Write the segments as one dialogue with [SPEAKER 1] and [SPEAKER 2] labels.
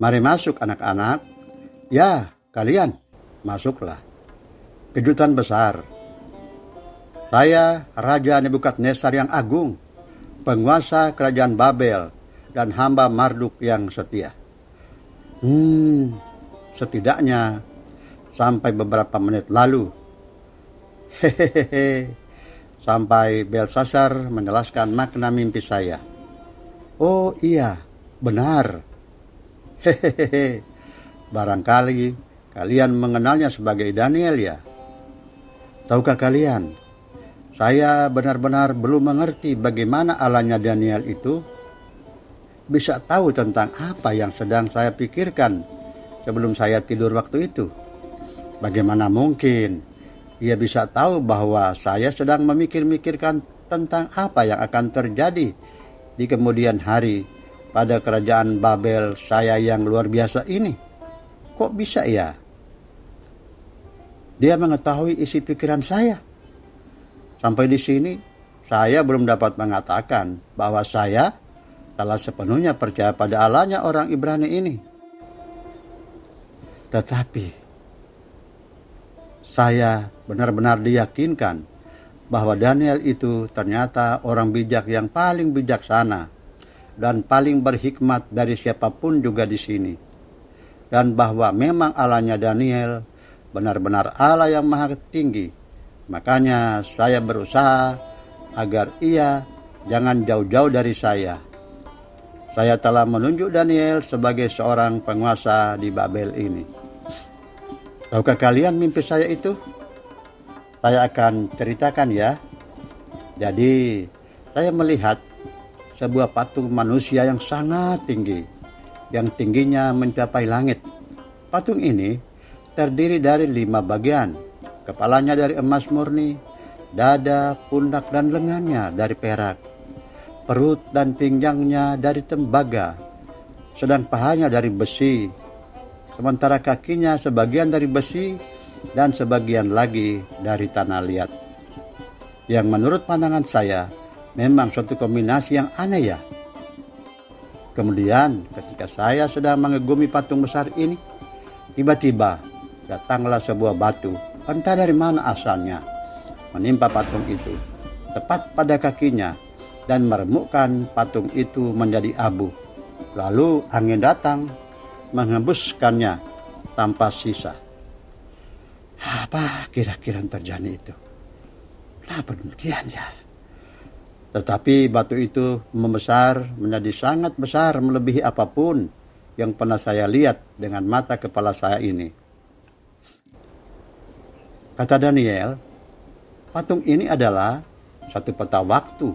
[SPEAKER 1] Mari masuk anak-anak. Ya, kalian masuklah. Kejutan besar. Saya Raja Nebukadnezar yang agung, penguasa kerajaan Babel, dan hamba Marduk yang setia. Setidaknya sampai beberapa menit lalu. Hehehe. Sampai Belsasar menjelaskan makna mimpi saya. Oh iya, benar. Hehehe. Barangkali kalian mengenalnya sebagai Daniel ya. Tahukah kalian, saya benar-benar belum mengerti bagaimana alanya Daniel itu bisa tahu tentang apa yang sedang saya pikirkan sebelum saya tidur waktu itu. Bagaimana mungkin ia bisa tahu bahwa saya sedang memikir-mikirkan tentang apa yang akan terjadi di kemudian hari pada kerajaan Babel saya yang luar biasa ini? Kok bisa ya? Dia mengetahui isi pikiran saya. Sampai di sini, saya belum dapat mengatakan bahwa saya telah sepenuhnya percaya pada Allahnya orang Ibrani ini. Tetapi, saya benar-benar diyakinkan bahwa Daniel itu ternyata orang bijak yang paling bijaksana dan paling berhikmat dari siapapun juga di sini. Dan bahwa memang Allahnya Daniel benar-benar Allah yang maha tinggi. Makanya saya berusaha agar ia jangan jauh-jauh dari saya. Saya telah menunjuk Daniel sebagai seorang penguasa di Babel ini. Tahukah kalian mimpi saya itu? Saya akan ceritakan ya. Jadi, saya melihat sebuah patung manusia yang sangat tinggi, yang tingginya mencapai langit. Patung ini terdiri dari 5 bagian. Kepalanya dari emas murni, dada, pundak, dan lengannya dari perak. Perut dan pinggangnya dari tembaga, sedang pahanya dari besi. Sementara kakinya sebagian dari besi dan sebagian lagi dari tanah liat. Yang menurut pandangan saya memang suatu kombinasi yang aneh ya. Kemudian ketika saya sedang mengagumi patung besar ini, tiba-tiba datanglah sebuah batu, entah dari mana asalnya, menimpa patung itu, tepat pada kakinya, dan meremukkan patung itu menjadi abu. Lalu angin datang, menghembuskannya tanpa sisa. Apa kira-kira yang terjadi itu? Kenapa demikian ya? Tetapi batu itu membesar menjadi sangat besar, melebihi apapun yang pernah saya lihat dengan mata kepala saya ini. Kata Daniel, patung ini adalah satu peta waktu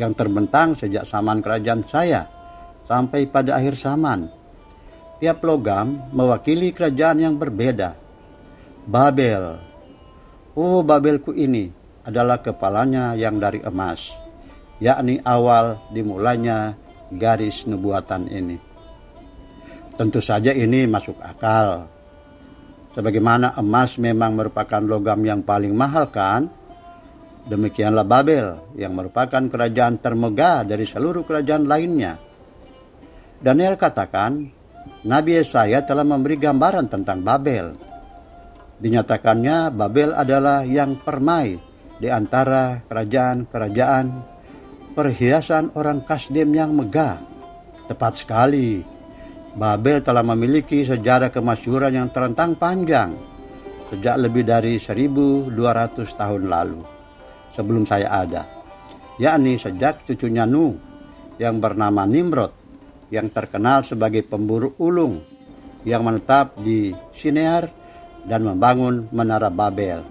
[SPEAKER 1] yang terbentang sejak zaman kerajaan saya sampai pada akhir zaman. Tiap logam mewakili kerajaan yang berbeda. Babel, oh Babelku ini adalah kepalanya yang dari emas, yakni awal dimulainya garis nubuatan ini. Tentu saja ini masuk akal. Sebagaimana emas memang merupakan logam yang paling mahal kan? Demikianlah Babel yang merupakan kerajaan termegah dari seluruh kerajaan lainnya. Daniel katakan, Nabi Yesaya telah memberi gambaran tentang Babel. Dinyatakannya Babel adalah yang permai di antara kerajaan-kerajaan, perhiasan orang Kasdim yang megah. Tepat sekali, Babel telah memiliki sejarah kemasyhuran yang terentang panjang sejak lebih dari 1200 tahun lalu sebelum saya ada, yakni sejak cucunya Nuh yang bernama Nimrod, yang terkenal sebagai pemburu ulung yang menetap di Sinear dan membangun menara Babel.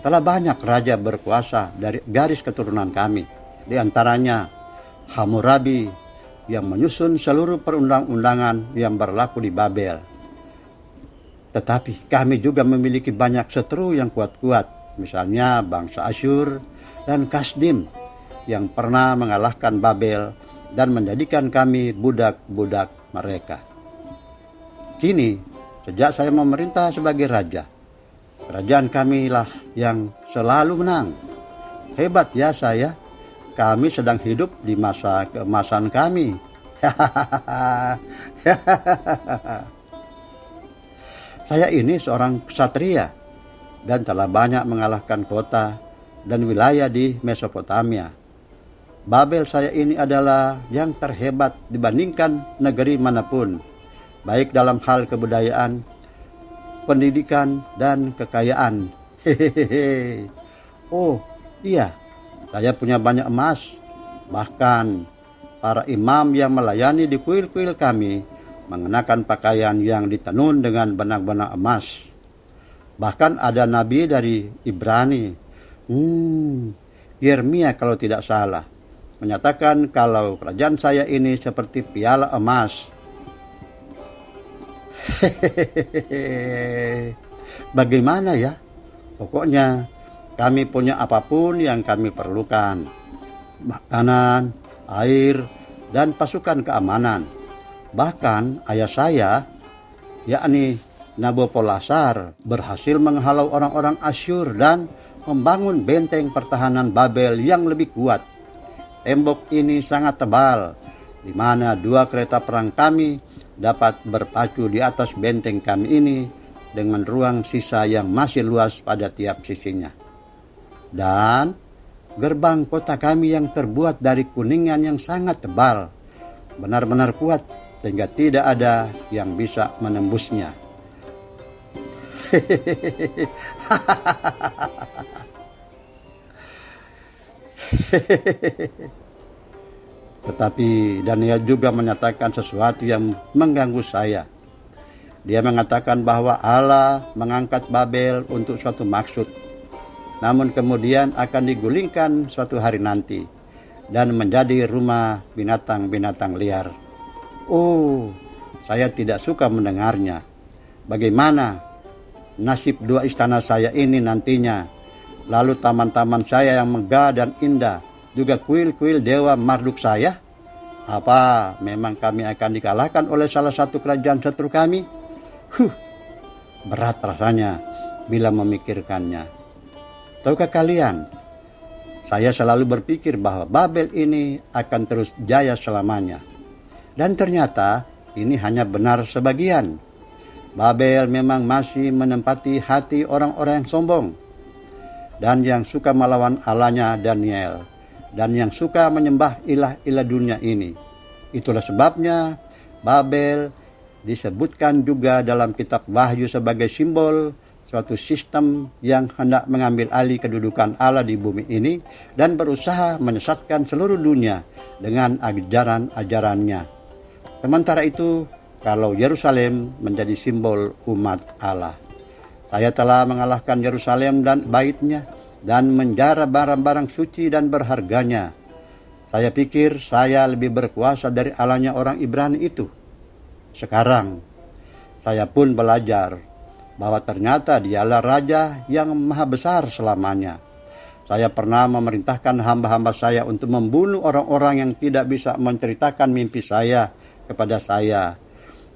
[SPEAKER 1] Telah banyak raja berkuasa dari garis keturunan kami, di antaranya Hammurabi yang menyusun seluruh perundang-undangan yang berlaku di Babel. Tetapi kami juga memiliki banyak seteru yang kuat-kuat, misalnya bangsa Asyur dan Kasdim yang pernah mengalahkan Babel dan menjadikan kami budak-budak mereka. Kini, sejak saya memerintah sebagai raja, kerajaan kamilah yang selalu menang. Hebat ya saya, kami sedang hidup di masa keemasan kami. Saya ini seorang ksatria dan telah banyak mengalahkan kota dan wilayah di Mesopotamia. Babel saya ini adalah yang terhebat dibandingkan negeri manapun, baik dalam hal kebudayaan, pendidikan, dan kekayaan. Hehehe. Oh iya, saya punya banyak emas. Bahkan para imam yang melayani di kuil-kuil kami mengenakan pakaian yang ditenun dengan benang-benang emas. Bahkan ada nabi dari Ibrani, Yeremia kalau tidak salah, menyatakan kalau kerajaan saya ini seperti piala emas. Bagaimana ya? Pokoknya kami punya apapun yang kami perlukan. Makanan, air, dan pasukan keamanan. Bahkan ayah saya, yakni Nabopolassar, berhasil menghalau orang-orang Asyur dan membangun benteng pertahanan Babel yang lebih kuat. Tembok ini sangat tebal, di mana 2 kereta perang kami dapat berpacu di atas benteng kami ini dengan ruang sisa yang masih luas pada tiap sisinya. Dan gerbang kota kami yang terbuat dari kuningan yang sangat tebal, benar-benar kuat sehingga tidak ada yang bisa menembusnya. Tetapi Daniel juga menyatakan sesuatu yang mengganggu saya. Dia mengatakan bahwa Allah mengangkat Babel untuk suatu maksud, namun kemudian akan digulingkan suatu hari nanti dan menjadi rumah binatang-binatang liar. Oh, saya tidak suka mendengarnya. Bagaimana nasib 2 istana saya ini nantinya? Lalu taman-taman saya yang megah dan indah, juga kuil-kuil dewa Marduk saya? Apa memang kami akan dikalahkan oleh salah satu kerajaan setru kami? Berat rasanya bila memikirkannya. Tahukah kalian, saya selalu berpikir bahwa Babel ini akan terus jaya selamanya. Dan ternyata ini hanya benar sebagian. Babel memang masih menempati hati orang-orang yang sombong dan yang suka melawan Allahnya Daniel, dan yang suka menyembah ilah-ilah dunia ini. Itulah sebabnya Babel disebutkan juga dalam kitab Wahyu sebagai simbol suatu sistem yang hendak mengambil alih kedudukan Allah di bumi ini dan berusaha menyesatkan seluruh dunia dengan ajaran-ajarannya. Sementara itu, kalau Yerusalem menjadi simbol umat Allah. Saya telah mengalahkan Yerusalem dan baitnya dan menjara barang-barang suci dan berharganya. Saya pikir saya lebih berkuasa dari Allahnya orang Ibrani itu. Sekarang, saya pun belajar bahwa ternyata dialah Raja yang maha besar selamanya. Saya pernah memerintahkan hamba-hamba saya untuk membunuh orang-orang yang tidak bisa menceritakan mimpi saya kepada saya.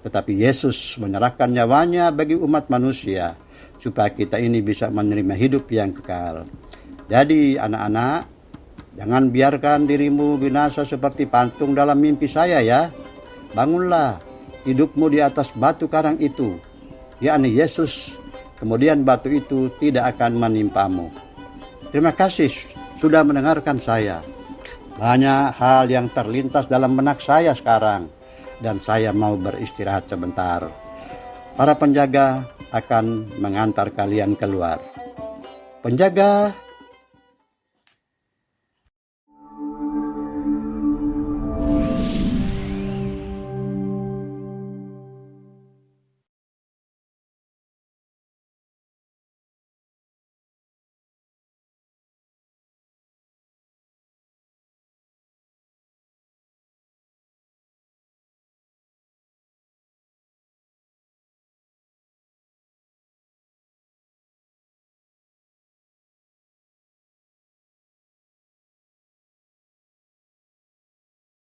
[SPEAKER 1] Tetapi Yesus menyerahkan nyawanya bagi umat manusia, supaya kita ini bisa menerima hidup yang kekal. Jadi anak-anak, jangan biarkan dirimu binasa seperti patung dalam mimpi saya ya. Bangunlah, hidupmu di atas batu karang itu, yakni Yesus. Kemudian batu itu tidak akan menimpamu. Terima kasih sudah mendengarkan saya. Banyak hal yang terlintas dalam benak saya sekarang, dan saya mau beristirahat sebentar. Para penjaga akan mengantar kalian keluar. Penjaga,